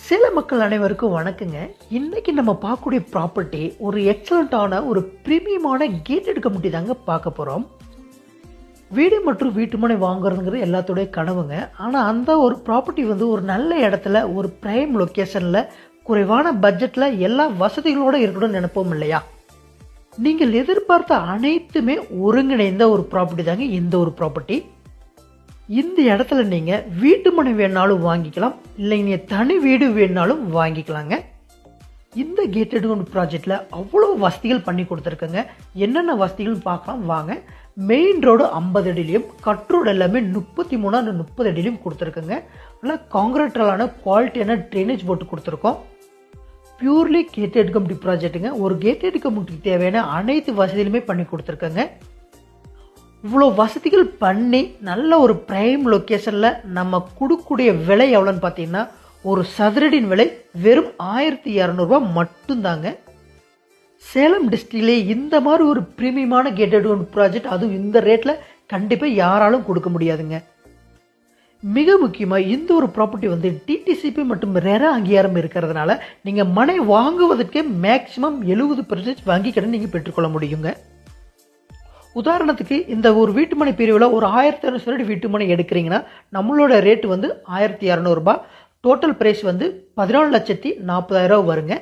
சில மக்கள் அனைவருக்கும் வணக்கங்க. இன்னைக்கு நம்ம பார்க்கக்கூடிய ப்ராப்பர்ட்டி ஒரு எக்ஸலண்டான ஒரு பிரீமியமான கேட்டட் கம்யூனிட்டி தாங்க பார்க்க போகிறோம். வீடு மற்றும் வீட்டுமனை வாங்குறதுங்கிறது எல்லாத்தோடைய கனவுங்க. ஆனால் அந்த ஒரு ப்ராப்பர்ட்டி வந்து ஒரு நல்ல இடத்துல ஒரு பிரைம் லொக்கேஷனில் குறைவான பட்ஜெட்டில் எல்லா வசதிகளோடு இருக்கணும்னு நினைப்போம் இல்லையா? நீங்கள் எதிர்பார்த்த அனைத்துமே ஒருங்கிணைந்த ஒரு ப்ராப்பர்ட்டி தாங்க இந்த ஒரு ப்ராப்பர்ட்டி. இந்த இடத்துல நீங்கள் வீட்டு மனை வேணாலும் வாங்கிக்கலாம், இல்லை நீங்கள் தனி வீடு வேணாலும் வாங்கிக்கலாங்க. இந்த கேட்டட் கம்யூனிட்டி ப்ராஜெக்டில் அவ்வளோ வசதிகள் பண்ணி கொடுத்துருக்குங்க. என்னென்ன வசதிகள் பார்க்கலாம் வாங்க. மெயின் ரோடு 50 அடிலையும், கட் ரோடு எல்லாமே 33 30 அடிலையும் கொடுத்துருக்குங்க. நல்லா காங்கிரீட்டலான குவாலிட்டியான ட்ரைனேஜ் போட்டு கொடுத்துருக்கோம். பியூர்லி கேட்டட் கம்யூனிட்டி ப்ராஜெக்ட்டுங்க. ஒரு கேட்டட் கம்யூனிட்டிக்கு தேவையான அனைத்து வசதிகளுமே பண்ணி கொடுத்துருக்கங்க. இவ்வளோ வசதிகள் பண்ணி நல்ல ஒரு பிரைம் லொக்கேஷனில் நம்ம கொடுக்கக்கூடிய விலை எவ்வளோன்னு பார்த்தீங்கன்னா, ஒரு சதுரடியின் விலை வெறும் 1200 மட்டும்தாங்க. சேலம் டிஸ்ட்ரிக்ட்லேயே இந்த மாதிரி ஒரு பிரீமியமான கேட்டட் ப்ராஜெக்ட் அதுவும் இந்த ரேட்டில் கண்டிப்பாக யாராலும் கொடுக்க முடியாதுங்க. மிக முக்கியமாக இந்த ஒரு ப்ராப்பர்ட்டி வந்து டிடிசிபி மற்றும் ரெரா அங்கீகாரம் இருக்கிறதுனால நீங்கள் மனை வாங்குவதற்கே மேக்சிமம் 70% வங்கி கடன் நீங்கள் பெற்றுக்கொள்ள முடியுங்க. உதாரணத்துக்கு இந்த ஒரு வீட்டுமனை பிரிவில் ஒரு 1200 வீட்டுமனை எடுக்கிறீங்கன்னா நம்மளோட ரேட்டு வந்து 1200 டோட்டல் ப்ரைஸ் வந்து 14,40,000 வருங்க.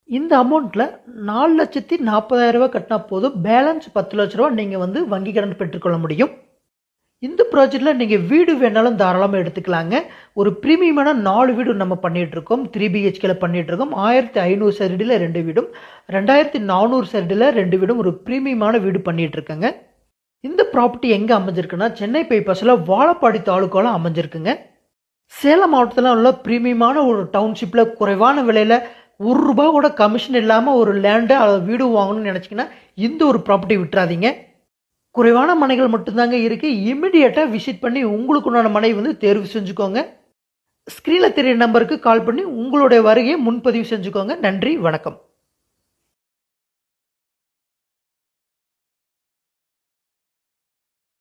இந்த அமௌண்ட்டில் 4,40,000 கட்டினா போதும், பேலன்ஸ் 10 லட்ச ரூபா நீங்கள் வந்து வங்கி கடன் பெற்றுக்கொள்ள முடியும். இந்த ப்ராஜெக்டில் நீங்கள் வீடு வேணாலும் தாராளமாக எடுத்துக்கலாங்க. ஒரு ப்ரீமியமான 4 வீடு நம்ம பண்ணிகிட்ருக்கோம். 3 BHKல பண்ணிகிட்ருக்கோம். 1500 சதுரடியில் 2 வீடும், 2400 சதுரடியில் 2 வீடும் ஒரு ப்ரீமியமான வீடு பண்ணிகிட்ருக்கேங்க. இந்த ப்ராப்பர்ட்டி எங்கே அமைஞ்சிருக்குன்னா, சென்னை பைபாஸில் வாழப்பாடி தாலுக்காவில் அமைஞ்சிருக்குங்க. சேலம் மாவட்டத்தில் உள்ள ப்ரீமியமான ஒரு டவுன்ஷிப்பில் குறைவான விலையில் ₹1 கூட கமிஷன் இல்லாமல் ஒரு லேண்டு வீடு வாங்கணும்னு நினச்சிங்கன்னா இந்த ஒரு ப்ராப்பர்ட்டி விட்டுறாதீங்க. குறைவான மனைகள் மட்டும்தாங்க இருக்குது. இமிடியேட்டாக விசிட் பண்ணி உங்களுக்குண்டான மனை வந்து தேர்வு செஞ்சுக்கோங்க. ஸ்க்ரீனில் தெரிய நம்பருக்கு கால் பண்ணி உங்களுடைய வருகையை முன்பதிவு செஞ்சுக்கோங்க. நன்றி, வணக்கம்.